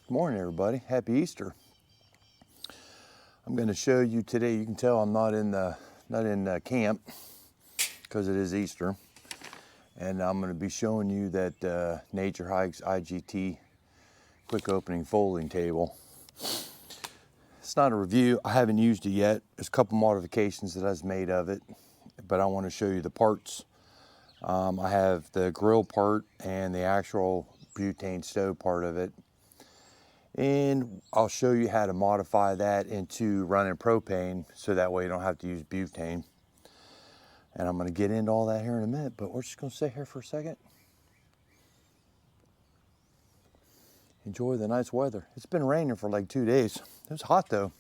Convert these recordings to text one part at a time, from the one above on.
Good morning, everybody. Happy Easter. I'm going to show you today. You can tell I'm not in camp because it is Easter, and I'm going to be showing you that Naturehike's IGT quick opening folding table. It's not a review. I haven't used it yet. There's a couple modifications that I've made of it, but I want to show you the parts. I have the grill part and the actual butane stove part of it. And I'll show you how to modify that into running propane so that way you don't have to use butane. And I'm going to get into all that here in a minute, but we're just going to sit here for a second. Enjoy the nice weather. It's been raining for like 2 days. It was hot though.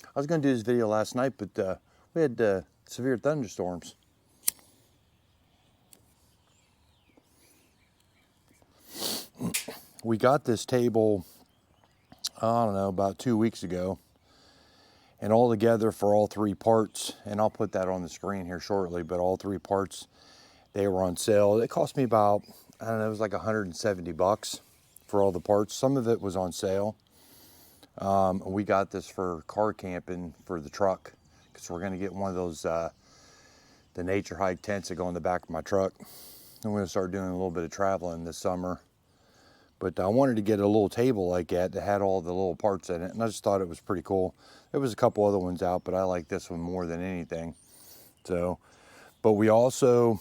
I was going to do this video last night, but we had severe thunderstorms. We got this table, I don't know, about 2 weeks ago, and all together for all three parts, and I'll put that on the screen here shortly, but all three parts, they were on sale. It cost me about, I don't know, it was like 170 bucks for all the parts. Some of it was on sale. We got this for car camping for the truck, because we're going to get one of those the Naturehike tents that go in the back of my truck. I'm going to start doing a little bit of traveling this summer. But I wanted to get a little table like that had all the little parts in it, and I just thought it was pretty cool. There was a couple other ones out, but I like this one more than anything. So, but we also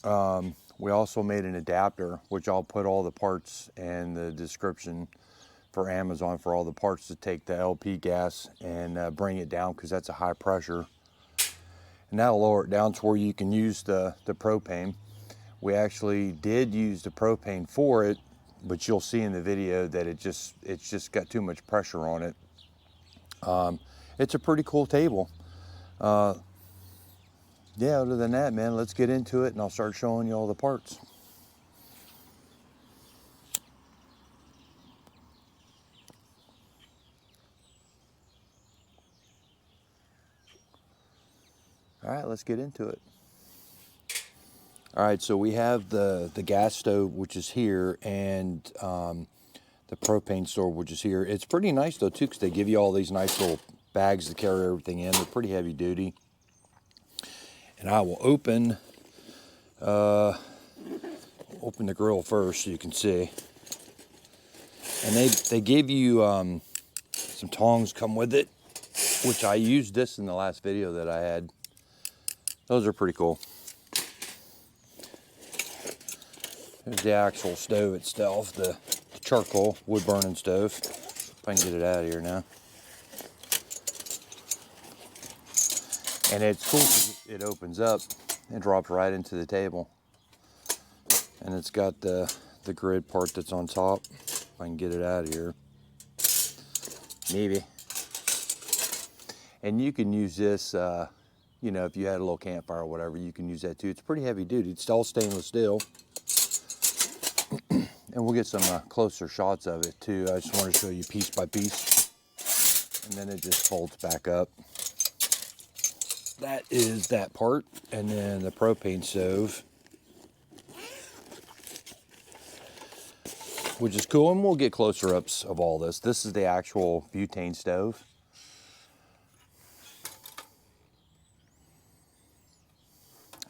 made an adapter, which I'll put all the parts and the description for Amazon for all the parts to take the LP gas and bring it down, because that's a high pressure. And that'll lower it down to where you can use the propane. We actually did use the propane for it, but you'll see in the video that it's just got too much pressure on it. It's a pretty cool table. Yeah, other than that, man, let's get into it and I'll start showing you all the parts. All right, let's get into it. All right, so we have the gas stove, which is here, and the propane stove, which is here. It's pretty nice though too, because they give you all these nice little bags to carry everything in. They're pretty heavy duty. And I will open the grill first so you can see. And they give you some tongs come with it, which I used this in the last video that I had. Those are pretty cool. There's the actual stove itself, the charcoal wood burning stove. If I can get it out of here now. And it's cool because it opens up and drops right into the table. And it's got the grid part that's on top. If I can get it out of here. Maybe. And you can use this, you know, if you had a little campfire or whatever, you can use that too. It's pretty heavy duty. It's all stainless steel. And we'll get some closer shots of it too. I just want to show you piece by piece. And then it just folds back up. That is that part. And then the propane stove, which is cool. And we'll get closer ups of all this. This is the actual butane stove.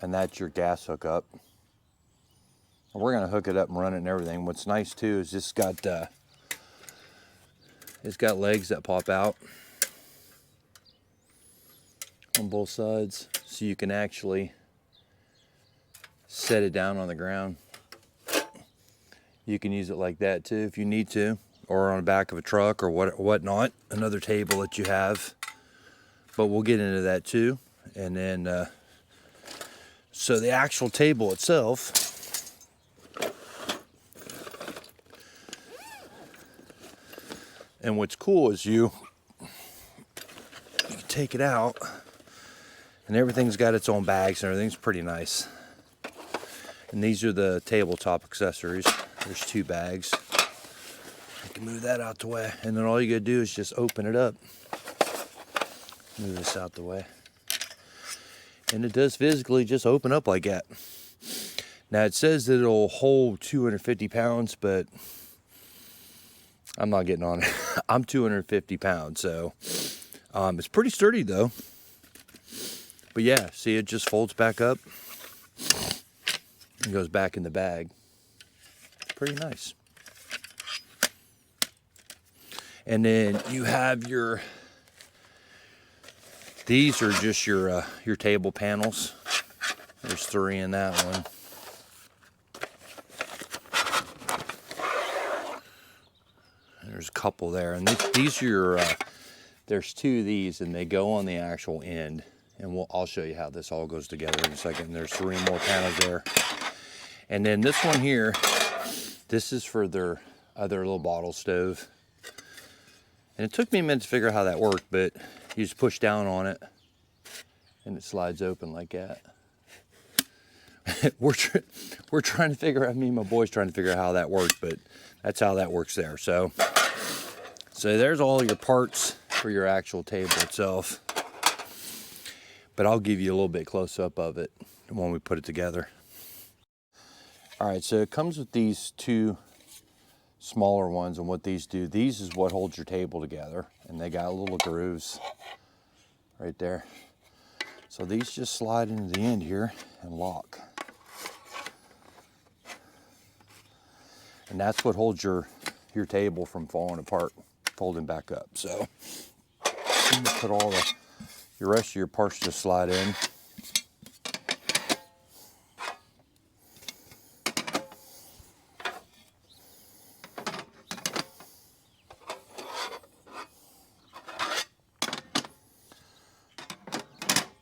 And that's your gas hookup. We're gonna hook it up and run it and everything. What's nice too is it's got legs that pop out on both sides, so you can actually set it down on the ground. You can use it like that too if you need to, or on the back of a truck or whatnot. Another table that you have, but we'll get into that too. And then so the actual table itself. And what's cool is you can take it out, and everything's got its own bags and everything's pretty nice. And these are the tabletop accessories. There's 2 bags. I can move that out the way. And then all you gotta do is just open it up. Move this out the way. And it does physically just open up like that. Now it says that it'll hold 250 pounds, but I'm not getting on it. I'm 250 pounds, so it's pretty sturdy though. But yeah, see, it just folds back up and goes back in the bag. Pretty nice. And then you have your, these are just your table panels. There's 3 in that one. There's a couple there, and these are your, there's 2 of these, and they go on the actual end. And I'll show you how this all goes together in a second. There's 3 more panels there. And then this one here, this is for their other little bottle stove. And it took me a minute to figure out how that worked, but you just push down on it and it slides open like that. We're trying to figure out, me and my boys trying to figure out how that works, but that's how that works there. So there's all your parts for your actual table itself. But I'll give you a little bit close up of it when we put it together. All right, so it comes with these 2 smaller ones, and what these do, these is what holds your table together, and they got little grooves right there. So these just slide into the end here and lock. And that's what holds your table from falling apart, folding back up. So I'm gonna put all your rest of your parts just slide in.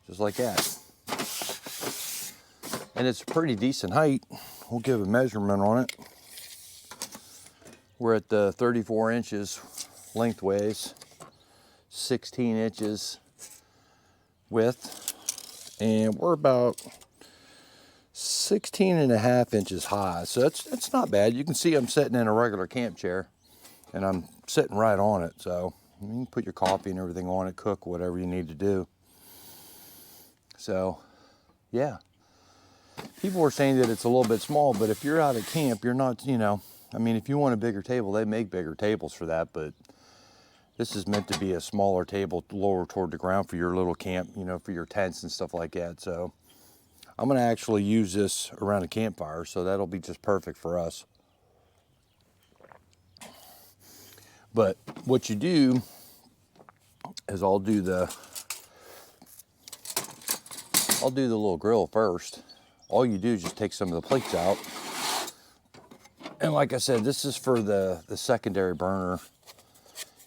Just like that. And it's a pretty decent height. We'll give a measurement on it. We're at the 34 inches lengthways, 16 inches width, and we're about 16.5 inches high. So it's not bad. You can see I'm sitting in a regular camp chair, and I'm sitting right on it. So you can put your coffee and everything on it, cook whatever you need to do. So yeah, people were saying that it's a little bit small, but if you're out at camp, you're not, you know, I mean, if you want a bigger table, they make bigger tables for that, but this is meant to be a smaller table, lower toward the ground for your little camp, you know, for your tents and stuff like that. So I'm going to actually use this around a campfire, so that'll be just perfect for us. But what you do is I'll do the little grill first. All you do is just take some of the plates out. And like I said, this is for the secondary burner,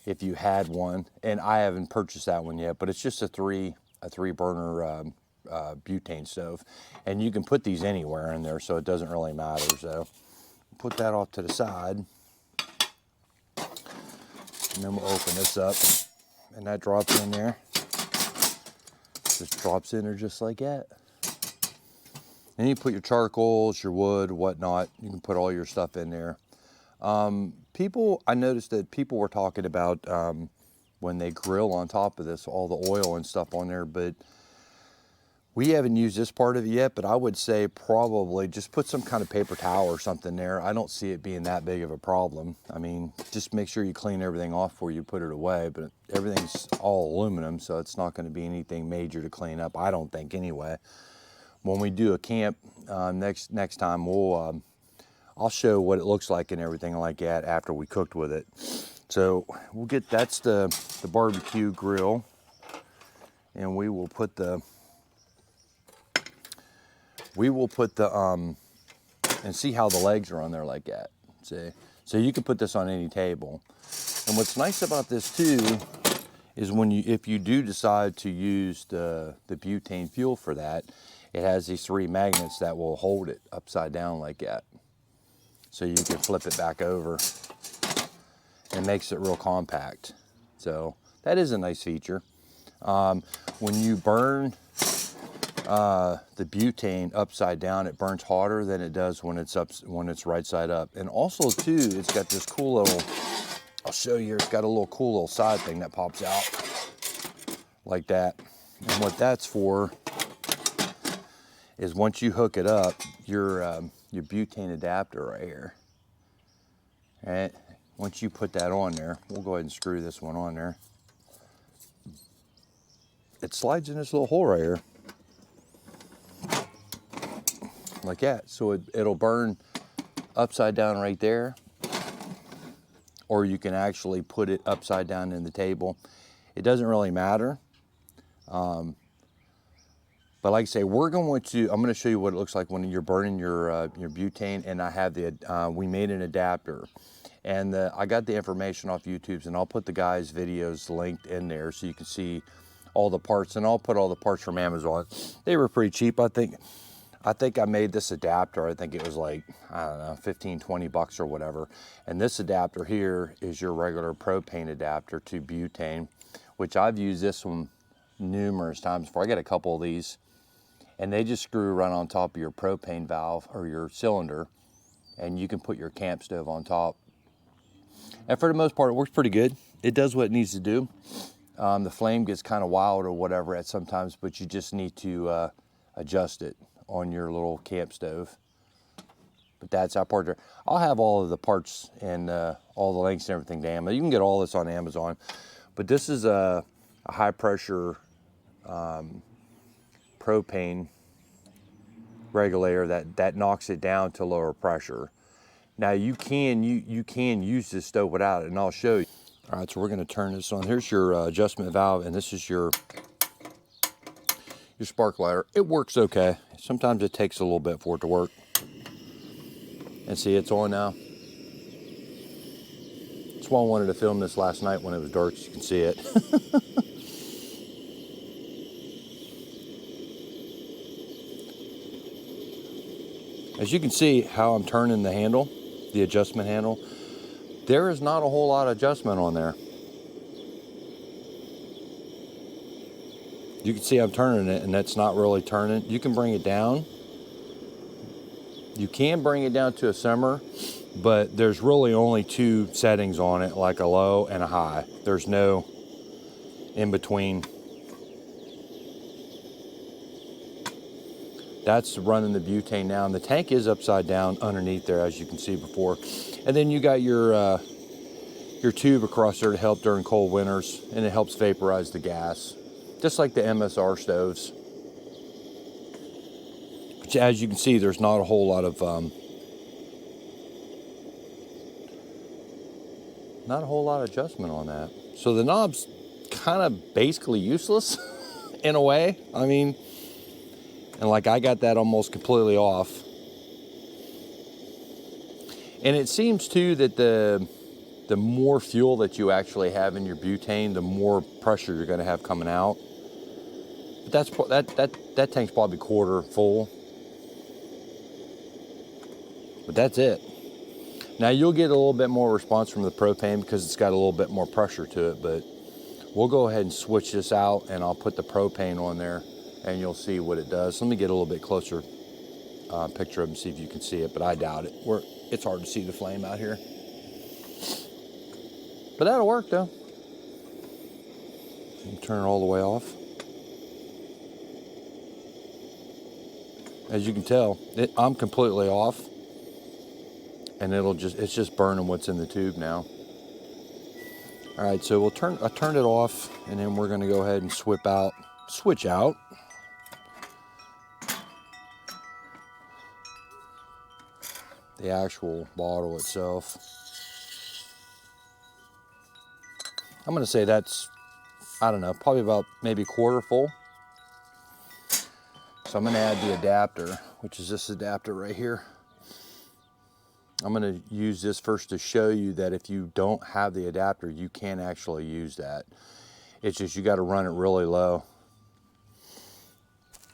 if you had one, and I haven't purchased that one yet, but it's just a three burner butane stove, and you can put these anywhere in there, so it doesn't really matter. So put that off to the side, and then we'll open this up, and that drops in there. Just drops in there just like that. And you put your charcoals, your wood, whatnot. You can put all your stuff in there. I noticed that people were talking about when they grill on top of this, all the oil and stuff on there, but we haven't used this part of it yet, but I would say probably just put some kind of paper towel or something there. I don't see it being that big of a problem. I mean, just make sure you clean everything off before you put it away, but everything's all aluminum, so it's not going to be anything major to clean up, I don't think anyway. When we do a camp next time, I'll show what it looks like and everything like that after we cooked with it. So we'll get, that's the barbecue grill, and we will put the and see how the legs are on there like that. See, so you can put this on any table. And what's nice about this too is if you do decide to use the butane fuel for that, it has these 3 magnets that will hold it upside down like that. So you can flip it back over. It makes it real compact. So that is a nice feature. When you burn the butane upside down, it burns hotter than it does when it's right side up. And also too, it's got this cool little, I'll show you here, it's got a little cool little side thing that pops out like that. And what that's for is once you hook it up, your butane adapter right here, right? once you put that on there, we'll go ahead and screw this one on there. It slides in this little hole right here. Like that. So it'll burn upside down right there. Or you can actually put it upside down in the table. It doesn't really matter. But like I say, I'm going to show you what it looks like when you're burning your butane, and I have we made an adapter. And I got the information off YouTube's, and I'll put the guys' videos linked in there so you can see all the parts, and I'll put all the parts from Amazon. They were pretty cheap, I think. I think I made this adapter, I think it was like, I don't know, 15, 20 bucks or whatever. And this adapter here is your regular propane adapter to butane, which I've used this one numerous times before. I got a couple of these, and they just screw right on top of your propane valve or your cylinder, and you can put your camp stove on top. And for the most part, it works pretty good. It does what it needs to do. The flame gets kind of wild or whatever at sometimes, but you just need to adjust it on your little camp stove. But that's that part there. I'll have all of the parts and all the links and everything to Amazon. You can get all this on Amazon. But this is a high pressure propane regulator that knocks it down to lower pressure. Now you can use this stove without it, and I'll show you. All right, so we're going to turn this on. Here's your adjustment valve, and this is your spark lighter. It works okay. Sometimes it takes a little bit for it to work. And see, it's on now. That's why I wanted to film this last night when it was dark, so you can see it. As you can see how I'm turning the handle, the adjustment handle, there is not a whole lot of adjustment on there. You can see I'm turning it, and that's not really turning. You can bring it down. You can bring it down to a simmer, but there's really only two settings on it, like a low and a high. There's no in between. That's running the butane now, and the tank is upside down underneath there, as you can see before. And then you got your tube across there to help during cold winters, and it helps vaporize the gas, just like the MSR stoves. But as you can see, there's not a whole lot of adjustment on that. So the knob's kind of basically useless in a way. I mean, and like I got that almost completely off. And it seems too that the more fuel that you actually have in your butane, the more pressure you're going to have coming out. But that tank's probably quarter full. But that's it. Now you'll get a little bit more response from the propane because it's got a little bit more pressure to it, but we'll go ahead and switch this out, and I'll put the propane on there and you'll see what it does. Let me get a little bit closer picture of it and see if you can see it, but I doubt it. It's hard to see the flame out here. But that'll work though. Turn it all the way off. As you can tell, I'm completely off, and it's just burning what's in the tube now. All right, so I turned it off, and then we're gonna go ahead and switch out. The actual bottle itself. I'm gonna say that's, I don't know, probably about maybe quarter full. So I'm gonna add the adapter, which is this adapter right here. I'm gonna use this first to show you that if you don't have the adapter, you can actually use that. It's just you gotta run it really low.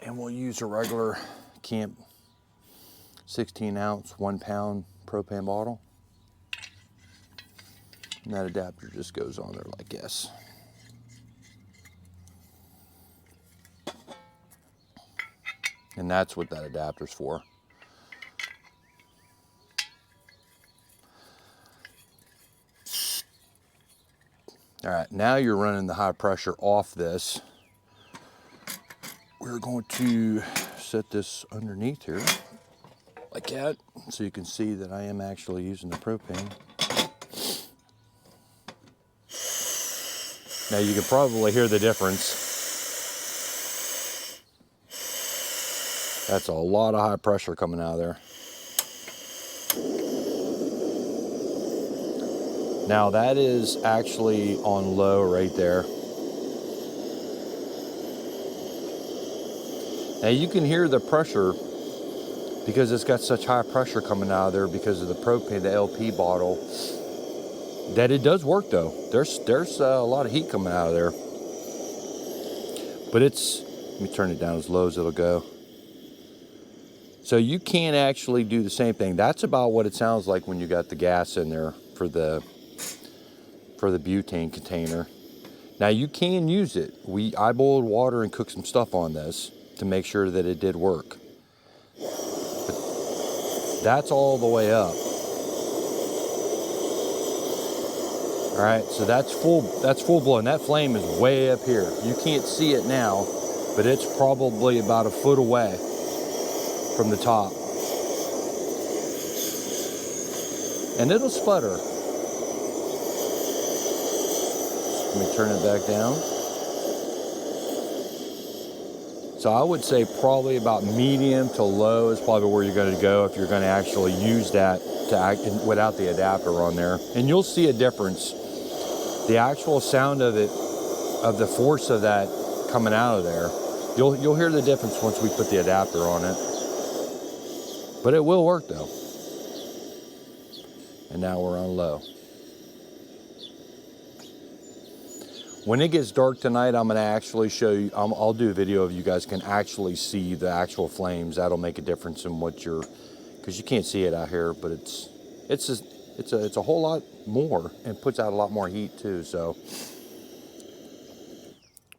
And we'll use a regular camp 16 ounce, 1 pound propane bottle. And that adapter just goes on there like this. And that's what that adapter's for. All right, now you're running the high pressure off this. We're going to set this underneath here, like that, so you can see that I am actually using the propane. Now you can probably hear the difference. That's a lot of high pressure coming out of there. Now that is actually on low right there. Now you can hear the pressure because it's got such high pressure coming out of there because of the propane, the LP bottle, that it does work though. There's a lot of heat coming out of there. But let me turn it down as low as it'll go. So you can actually do the same thing. That's about what it sounds like when you got the gas in there for the butane container. Now you can use it. I boiled water and cooked some stuff on this to make sure that it did work. But that's all the way up. All right, so that's full blown. That flame is way up here. You can't see it now, but it's probably about a foot away from the top. And it'll sputter. Let me turn it back down. So I would say probably about medium to low is probably where you're going to go if you're going to actually use that to act without the adapter on there. And you'll see a difference. The actual sound of it, of the force of that coming out of there, you'll hear the difference once we put the adapter on it. But it will work though. And now we're on low. When it gets dark tonight, I'm gonna actually show you, I'll do a video of you guys can actually see the actual flames. That'll make a difference in what because you can't see it out here, but it's a whole lot more and puts out a lot more heat too, so.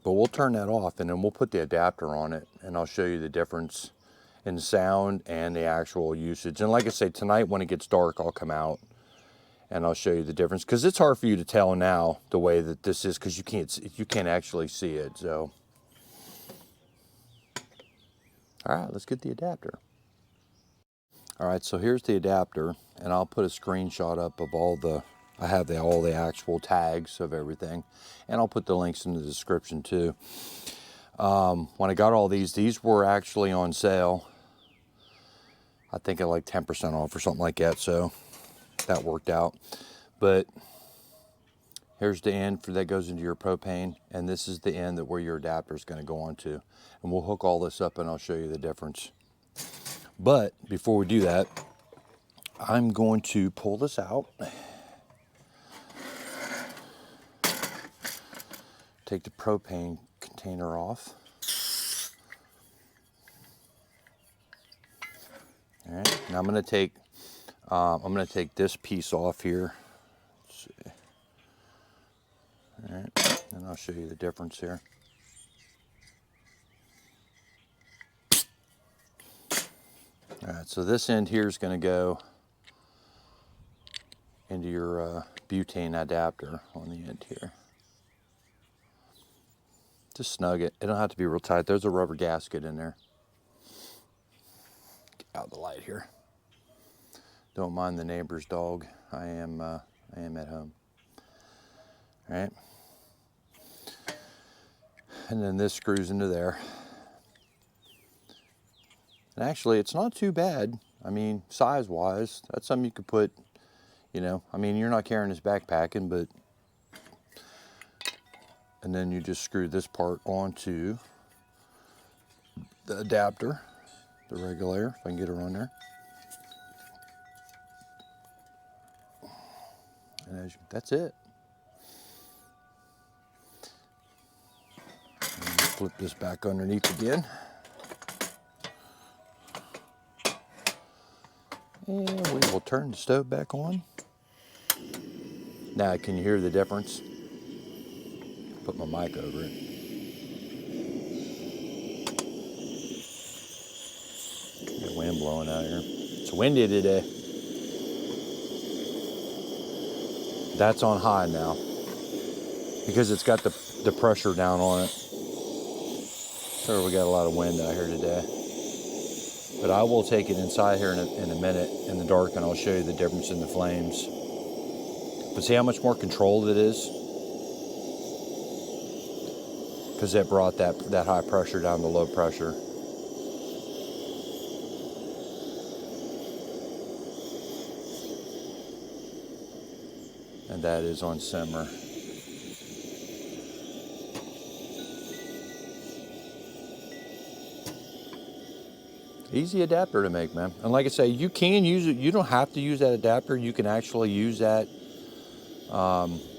But we'll turn that off and then we'll put the adapter on it and I'll show you the difference in sound and the actual usage. And like I say, tonight when it gets dark, I'll come out and I'll show you the difference, because it's hard for you to tell now the way that this is, because you can't actually see it. So, all right, let's get the adapter. All right, so here's the adapter, and I'll put a screenshot up of all the actual tags of everything, and I'll put the links in the description too. When I got all these were actually on sale. I think at like 10% off or something like that, so that worked out. But here's the end that goes into your propane, and this is the end where your adapter is going to go onto. And we'll hook all this up and I'll show you the difference. But before we do that, I'm going to pull this out. Take the propane container off. All right, now I'm going to take this piece off here. Let's see. All right, and I'll show you the difference here. All right, so this end here is going to go into your butane adapter on the end here. Just snug it. It don't have to be real tight. There's a rubber gasket in there. Get out of the light here. Don't mind the neighbor's dog. I am at home. All right. And then this screws into there. And actually, it's not too bad. I mean, size-wise, that's something you could put, I mean, you're not carrying this backpacking, but, and then you just screw this part onto the adapter, the Regulator, if I can get her on there. And that's it. And flip this back underneath again. And we will turn the stove back on. Now, can you hear the difference? Put my mic over it. Got wind blowing out here. It's windy today. That's on high now because it's got the pressure down on it. So we got a lot of wind out here today. But I will take it inside here in a minute in the dark, and I'll show you the difference in the flames. But see how much more controlled it is? because it brought that high pressure down to low pressure. And that is on simmer. Easy adapter to make, man. And like I say, you can use it. You don't have to use that adapter. You can actually use that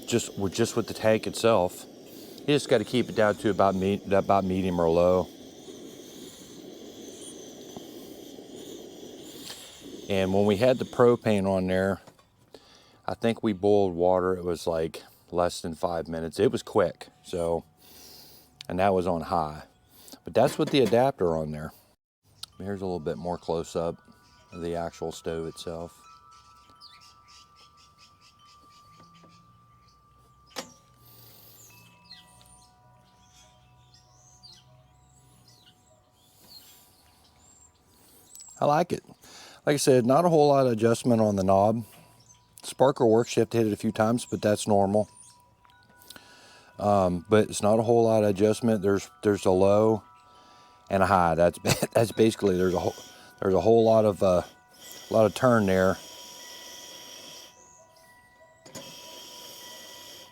just with the tank itself. You just got to keep it down to about medium or low. And when we had the propane on there, I think we boiled water. It was like less than 5 minutes. It was quick. So, and that was on high. But that's with the adapter on there. Here's a little bit more close up of the actual stove itself. I like it. Like I said, not a whole lot of adjustment on the knob. Sparker work shift hit it a few times, but that's normal. But it's not a whole lot of adjustment. There's a low and a high. That's basically there's a whole lot of turn there.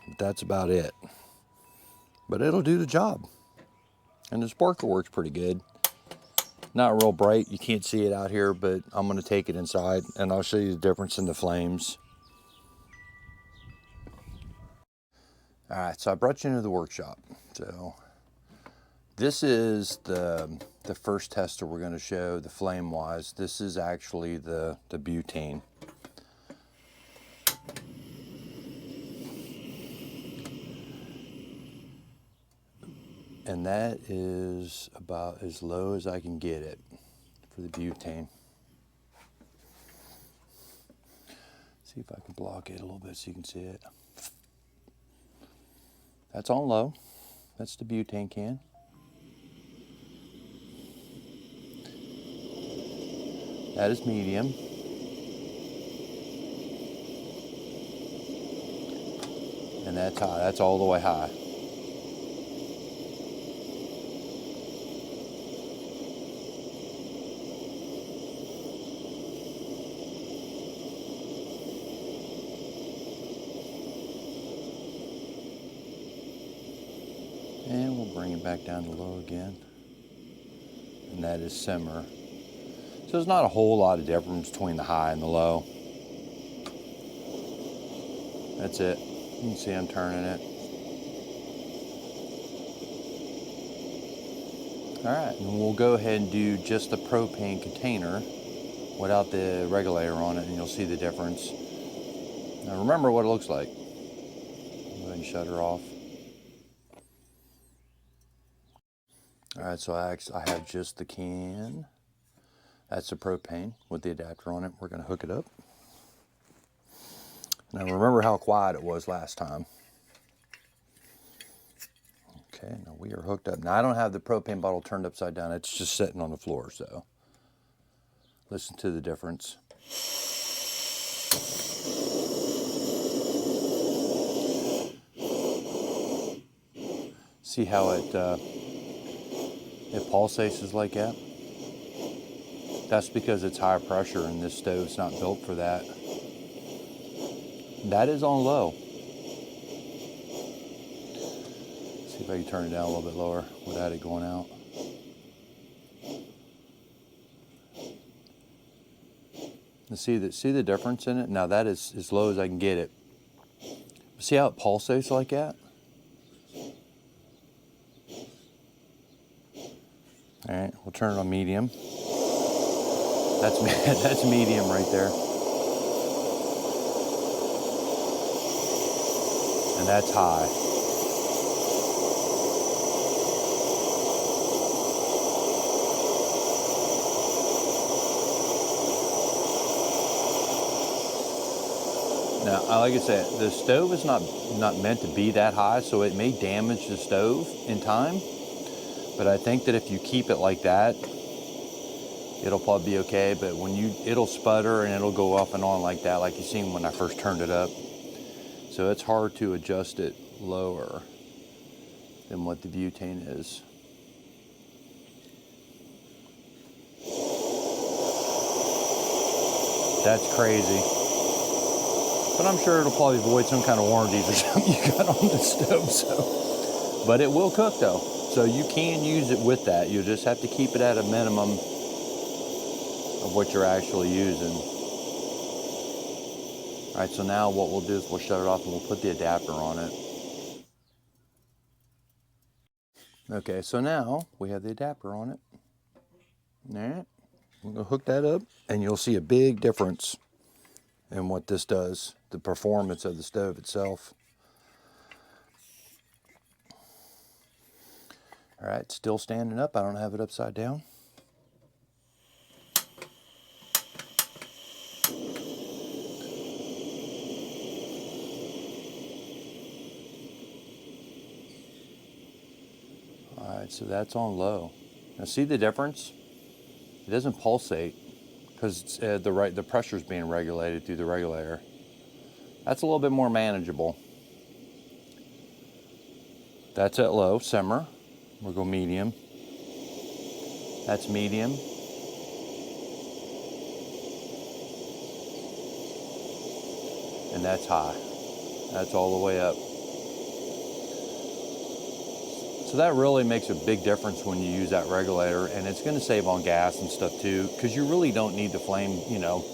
But that's about it. But it'll do the job. And the sparker works pretty good. Not real bright, you can't see it out here, but I'm gonna take it inside and I'll show you the difference in the flames. All right, so I brought you into the workshop. So this is the first tester we're gonna show, the flame wise. This is actually the butane. And that is about as low as I can get it for the butane. See if I can block it a little bit so you can see it. That's on low. That's the butane can. That is medium. And that's high. That's all the way high. And we'll bring it back down to low again. And that is simmer. So there's not a whole lot of difference between the high and the low. That's it. You can see I'm turning it. All right, and we'll go ahead and do just the propane container without the regulator on it, and you'll see the difference. Now remember what it looks like. Go ahead and shut her off. All right, so I have just the can. That's the propane with the adapter on it. We're gonna hook it up. Now remember how quiet it was last time. Okay, now we are hooked up. Now I don't have the propane bottle turned upside down. It's just sitting on the floor, so listen to the difference. See how it pulsates like that? That's because it's high pressure and this stove's not built for that. That is on low. See if I can turn it down a little bit lower without it going out. And see the difference in it? Now that is as low as I can get it. See how it pulsates like that? All right, we'll turn it on medium. That's medium right there. And that's high. Now, like I said, the stove is not meant to be that high, so it may damage the stove in time. But I think that if you keep it like that, it'll probably be okay. But it'll sputter and it'll go off and on like that, like you seen when I first turned it up. So it's hard to adjust it lower. than what the butane is. That's crazy. But I'm sure it'll probably void some kind of warranties or something you got on the stove, so. But it will cook though. So you can use it with that. You'll just have to keep it at a minimum of what you're actually using. All right, so now what we'll do is we'll shut it off and we'll put the adapter on it. Okay, so now we have the adapter on it. All right, we're gonna hook that up and you'll see a big difference in what this does, the performance of the stove itself. All right, still standing up. I don't have it upside down. All right, so that's on low. Now see the difference? It doesn't pulsate because the pressure is being regulated through the regulator. That's a little bit more manageable. That's at low, simmer. We'll go medium. That's medium. And that's high. That's all the way up. So that really makes a big difference when you use that regulator, and it's going to save on gas and stuff too, because you really don't need the flame, you know,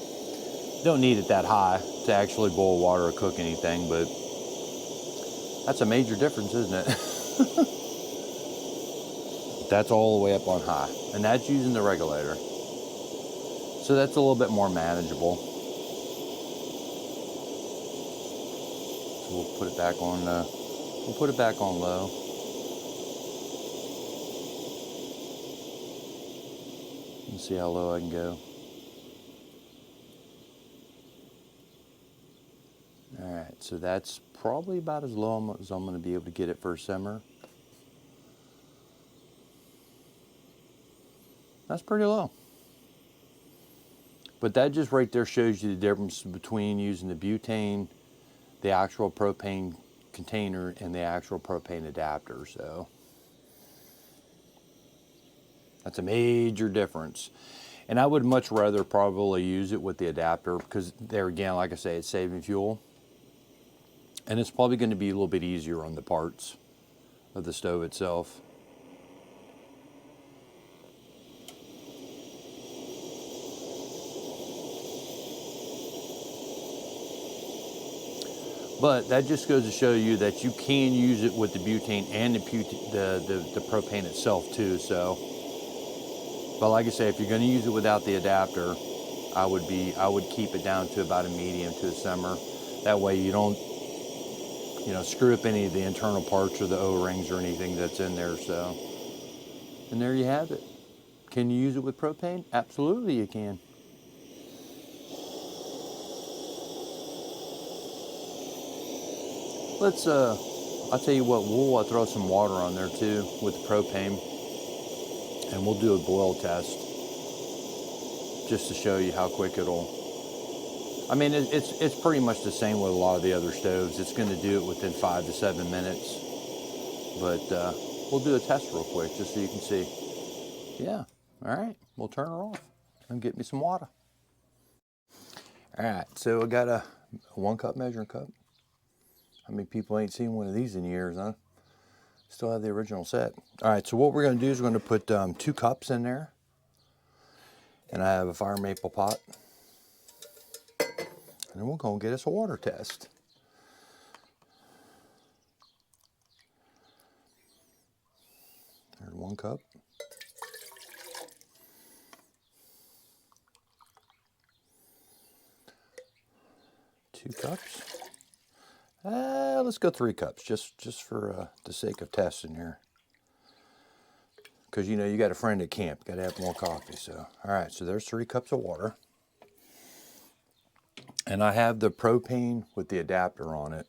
don't need it that high to actually boil water or cook anything, but that's a major difference, isn't it? That's all the way up on high, and that's using the regulator. So that's a little bit more manageable. So we'll put it back on, low. Let's see how low I can go. All right, so that's probably about as low as I'm going to be able to get it for a simmer. That's pretty low. But that just right there shows you the difference between using the butane, the actual propane container, and the actual propane adapter. So that's a major difference. And I would much rather probably use it with the adapter because there again, like I say, it's saving fuel. And it's probably going to be a little bit easier on the parts of the stove itself. But that just goes to show you that you can use it with the butane and the propane itself too. So, but like I say, if you're going to use it without the adapter, I would keep it down to about a medium to a simmer. That way you don't, you know, screw up any of the internal parts or the O-rings or anything that's in there. So, and there you have it. Can you use it with propane? Absolutely you can. Let's, I'll tell you what, we'll throw some water on there too with the propane, and we'll do a boil test just to show you how quick it'll, I mean, it's pretty much the same with a lot of the other stoves. It's going to do it within 5 to 7 minutes, but we'll do a test real quick just so you can see. Yeah, all right, we'll turn her off and get me some water. All right, so I got a 1 cup measuring cup. How many people ain't seen one of these in years, huh? Still have the original set. All right, so what we're gonna do is we're gonna put 2 cups in there. And I have a fire maple pot. And then we're gonna get us a water test. There's 1 cup. Two cups. Let's go 3 cups, just for the sake of testing here. Because you know you got a friend at camp, got to have more coffee. So, all right, so there's 3 cups of water, and I have the propane with the adapter on it.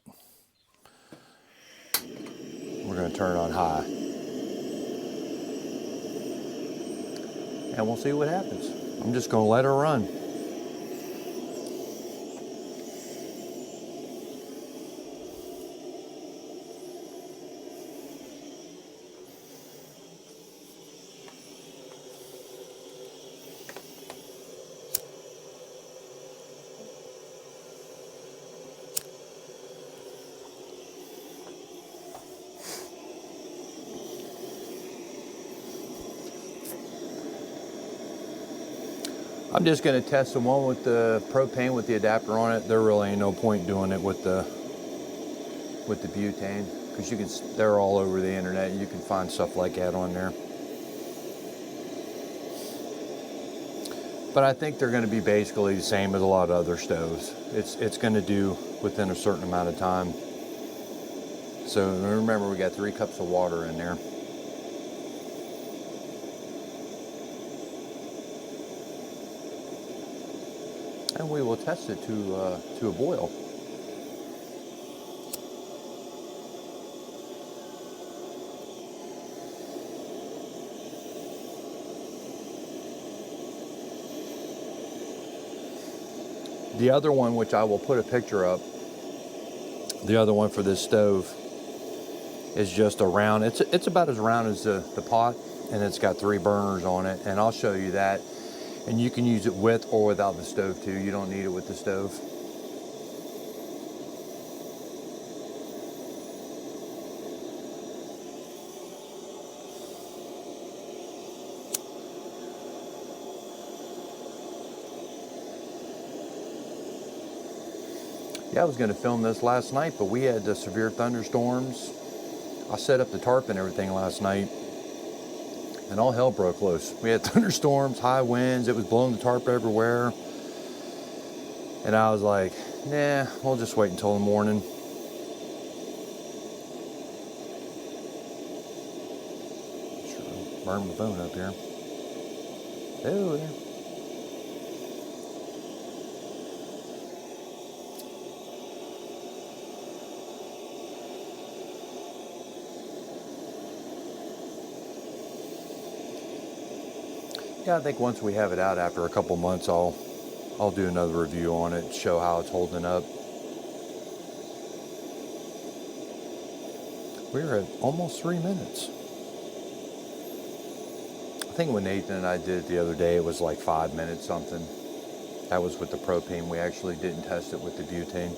We're going to turn it on high, and we'll see what happens. I'm just going to let her run. I'm just going to test the one with the propane with the adapter on it. There really ain't no point doing it with the butane, because you can, they're all over the internet. You can find stuff like that on there. But I think they're going to be basically the same as a lot of other stoves. It's going to do within a certain amount of time. So remember, we got 3 cups of water in there. And we will test it to a boil. The other one, which I will put a picture up, the other one for this stove is just a round. It's about as round as the pot, and it's got 3 burners on it, and I'll show you that. And you can use it with or without the stove too. You don't need it with the stove. Yeah, I was going to film this last night, but we had severe thunderstorms. I set up the tarp and everything last night, and all hell broke loose. We had thunderstorms, high winds, it was blowing the tarp everywhere. And I was like, nah, we'll just wait until the morning. Sure, burn my phone up here. Oh, there. Yeah, I think once we have it out after a couple months, I'll do another review on it, show how it's holding up. We're at almost 3 minutes. I think when Nathan and I did it the other day, it was like 5 minutes something. That was with the propane. We actually didn't test it with the butane.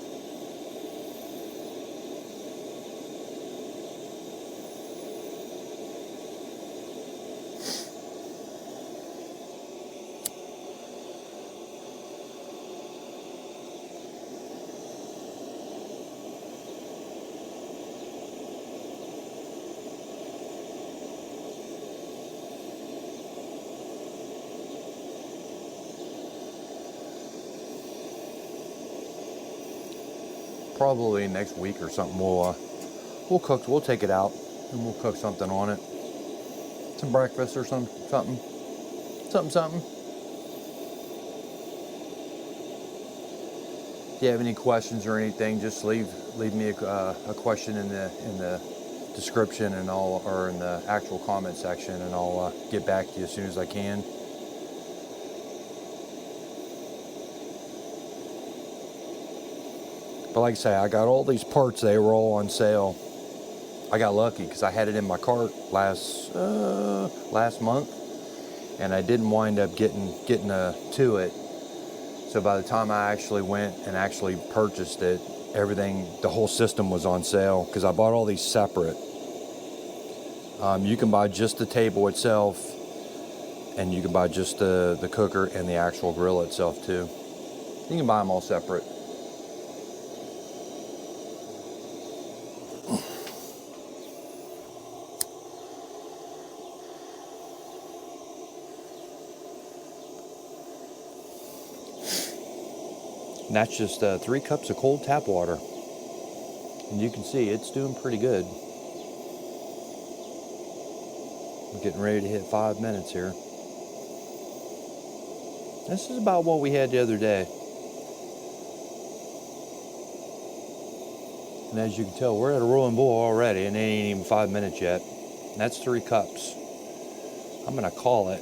Probably next week or something, we'll take it out and we'll cook something on it. Some breakfast or something. If you have any questions or anything, just leave me a question in the description, and or in the actual comment section, and I'll get back to you as soon as I can. But like I say, I got all these parts. They were all on sale. I got lucky because I had it in my cart last month, and I didn't wind up getting to it. So by the time I actually went and actually purchased it, the whole system was on sale, because I bought all these separate. You can buy just the table itself, and you can buy just the cooker and the actual grill itself too. You can buy them all separate. And that's just 3 cups of cold tap water. And you can see it's doing pretty good. We're getting ready to hit 5 minutes here. This is about what we had the other day. And as you can tell, we're at a rolling boil already, and it ain't even 5 minutes yet. And that's 3 cups. I'm gonna call it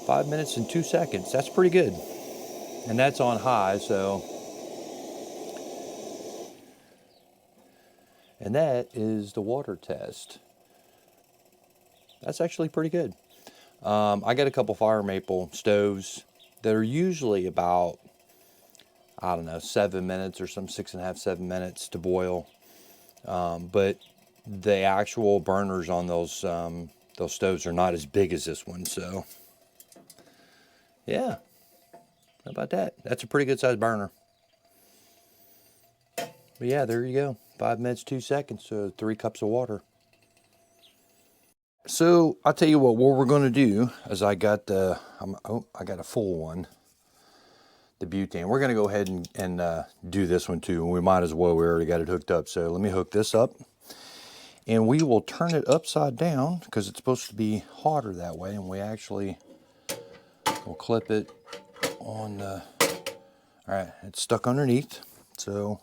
5 minutes and 2 seconds. That's pretty good. And that's on high, so. And that is the water test. That's actually pretty good. I got a couple fire maple stoves that are usually about, I don't know, 7 minutes or some 6.5, 7 minutes to boil. But the actual burners on those stoves are not as big as this one, so Yeah, how about that? That's a pretty good sized burner. But yeah, there you go. 5 minutes, 2 seconds, so 3 cups of water. So I'll tell you what we're going to do is I got a full one, the butane. We're going to go ahead and do this one too. We might as well. We already got it hooked up. So let me hook this up, and we will turn it upside down because it's supposed to be hotter that way. And we actually will clip it on. All right, it's stuck underneath. So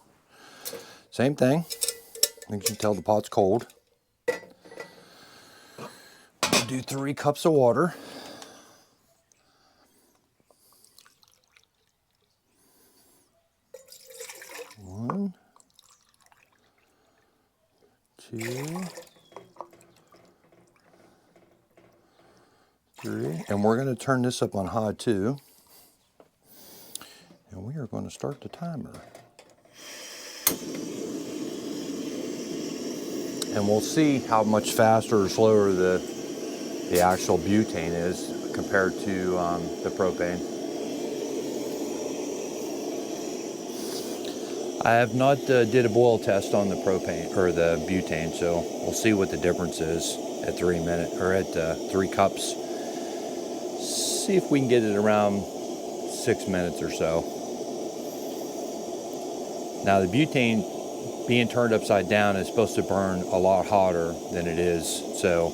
same thing. You can tell the pot's cold. We'll do 3 cups of water. One, 2, 3, and we're going to turn this up on high too. And we are going to start the timer. And we'll see how much faster or slower the actual butane is compared to the propane. I have not did a boil test on the propane or the butane, so we'll see what the difference is at 3 minutes or at 3 cups. See if we can get it around 6 minutes or so. Now the butane being turned upside down is supposed to burn a lot hotter than it is, so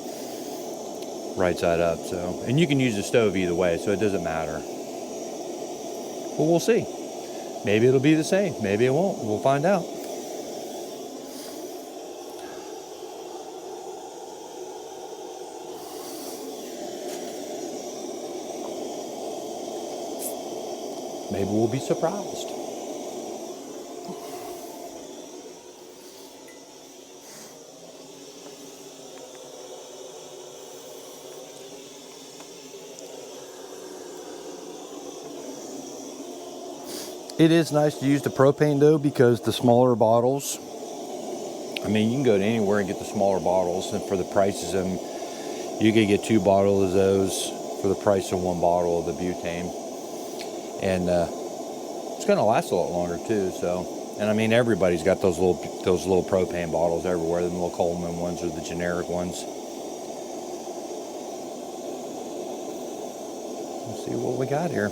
right side up. So, and you can use the stove either way, so it doesn't matter. But we'll see. Maybe it'll be the same. Maybe it won't. We'll find out. Maybe we'll be surprised. It is nice to use the propane though, because the smaller bottles, I mean, you can go to anywhere and get the smaller bottles, and for the prices of them, you could get 2 bottles of those for the price of 1 bottle of the butane. And it's going to last a lot longer too. So, and I mean, everybody's got those little propane bottles everywhere, the little Coleman ones or the generic ones. Let's see what we got here.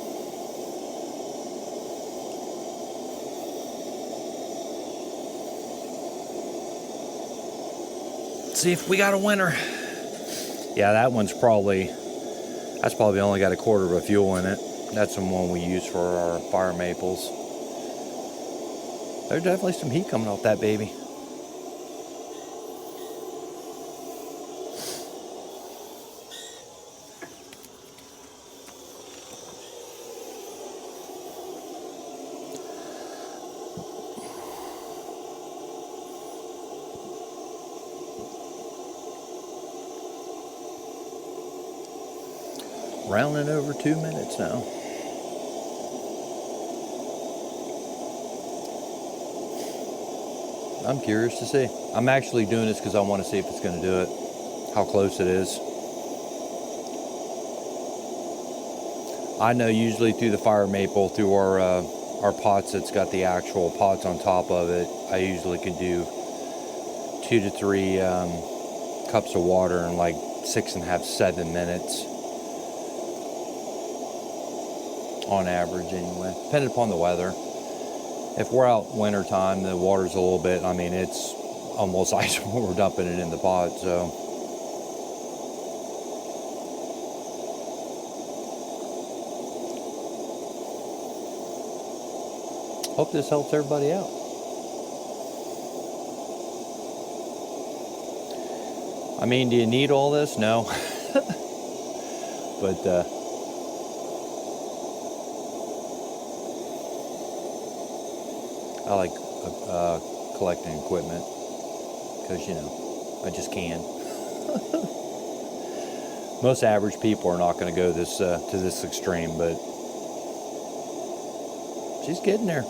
See if we got a winner. Yeah, that's probably only got 1/4 of a fuel in it. That's the one we use for our fire maples. There's definitely some heat coming off that baby. Rounding over 2 minutes now. I'm curious to see. I'm actually doing this because I want to see if it's going to do it, how close it is. I know usually through the fire maple, through our pots that's got the actual pots on top of it, I usually can do 2 to 3 cups of water in like 6.5, 7 minutes. On average anyway, depending upon the weather. If we're out winter time, the water's a little bit, I mean, it's almost ice when we're dumping it in the pot, so. Hope this helps everybody out. I mean, do you need all this? No. But I like collecting equipment because, you know, I just can. Most average people are not going to go to this extreme, but she's getting there.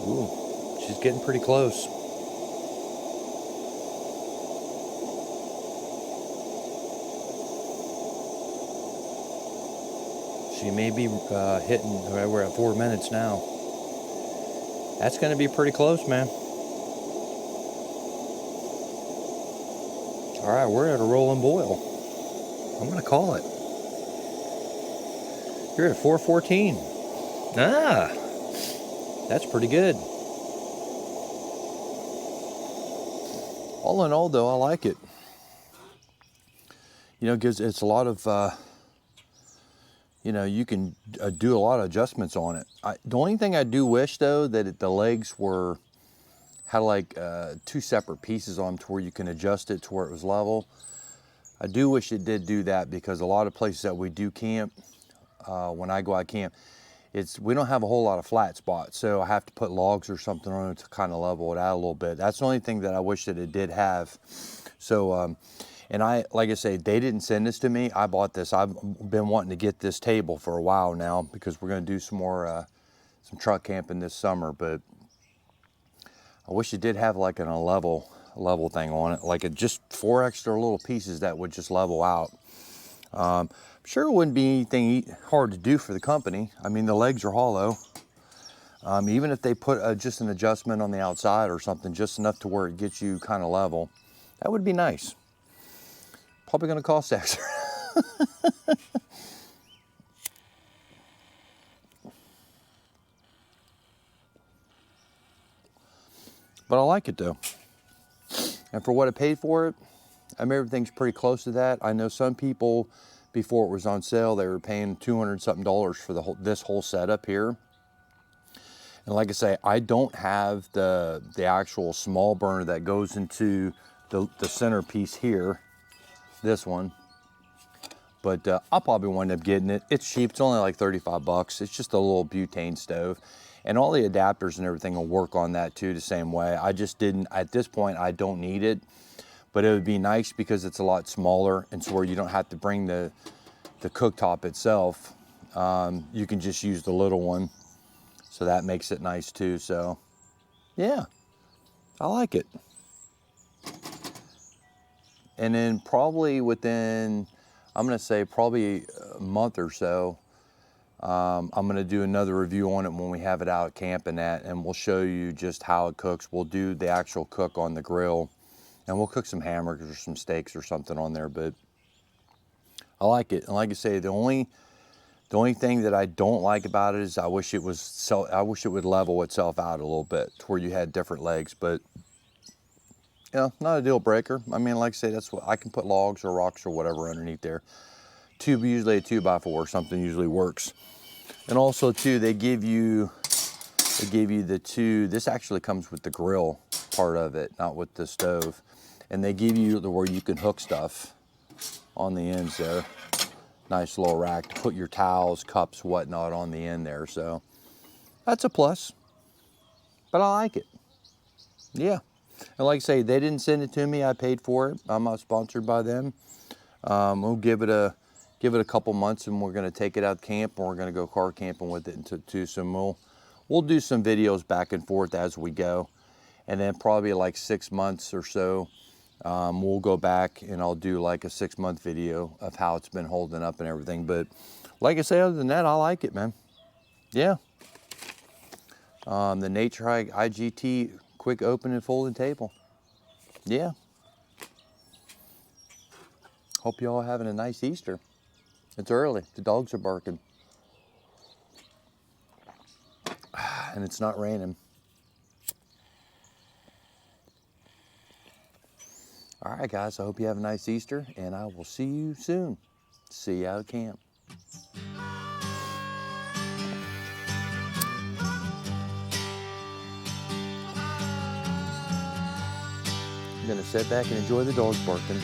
Ooh, she's getting pretty close. actually may be hitting, we're at 4 minutes now. That's gonna be pretty close, man. All right, we're at a rolling boil. I'm gonna call it. You're at 4:14. Ah, that's pretty good. All in all, though, I like it. You know, gives it's a lot of, you know, you can do a lot of adjustments on it. The only thing I do wish, though, that the legs had like 2 separate pieces on them to where you can adjust it to where it was level. I do wish it did do that, because a lot of places that we do camp, when I go out camp, we don't have a whole lot of flat spots, so I have to put logs or something on it to kind of level it out a little bit. That's the only thing that I wish that it did have. So, and like I say, they didn't send this to me. I bought this. I've been wanting to get this table for a while now, because we're going to do some more, some truck camping this summer. But I wish it did have like a level thing on it, like just 4 extra little pieces that would just level out. I'm sure it wouldn't be anything hard to do for the company. I mean, the legs are hollow. Even if they put just an adjustment on the outside or something, just enough to where it gets you kind of level, that would be nice. Probably going to cost extra. But I like it, though. And for what I paid for it, I mean, everything's pretty close to that. I know some people, before it was on sale, they were paying $200-something for this whole setup here. And like I say, I don't have the actual small burner that goes into the centerpiece here, this one. But I'll probably wind up getting it. It's cheap, it's only like 35 bucks. It's just a little butane stove. And all the adapters and everything will work on that too, the same way. I just didn't, at this point, I don't need it. But it would be nice because it's a lot smaller, and so where you don't have to bring the cooktop itself. You can just use the little one. So that makes it nice too. So yeah, I like it. And then probably within, I'm gonna say probably a month or so, I'm gonna do another review on it when we have it out camping and we'll show you just how it cooks. We'll do the actual cook on the grill, and we'll cook some hamburgers or some steaks or something on there. But I like it. And like I say, the only thing that I don't like about it is I wish it would level itself out a little bit to where you had different legs. But you know, not a deal breaker. I mean, like I say, that's what I can put logs or rocks or whatever underneath there. Usually a 2x4 or something usually works. And also too, they give you the two. This actually comes with the grill part of it, not with the stove. And they give you where you can hook stuff on the ends there. Nice little rack to put your towels, cups, whatnot on the end there. So that's a plus. But I like it. Yeah. And like I say, they didn't send it to me. I paid for it. I'm not sponsored by them. We'll give it a couple months, and we're going to take it out camp, and we're going to go car camping with it too. So we'll do some videos back and forth as we go, and then probably like 6 months or so, we'll go back and I'll do like a 6-month video of how it's been holding up and everything. But like I say, other than that, I like it, man. Yeah. The Naturehike IGT quick open and folding table. Yeah. Hope you all having a nice Easter. It's early. The dogs are barking. And it's not raining. All right, guys, I hope you have a nice Easter, and I will see you soon. See you out at camp. I'm gonna sit back and enjoy the dogs barking.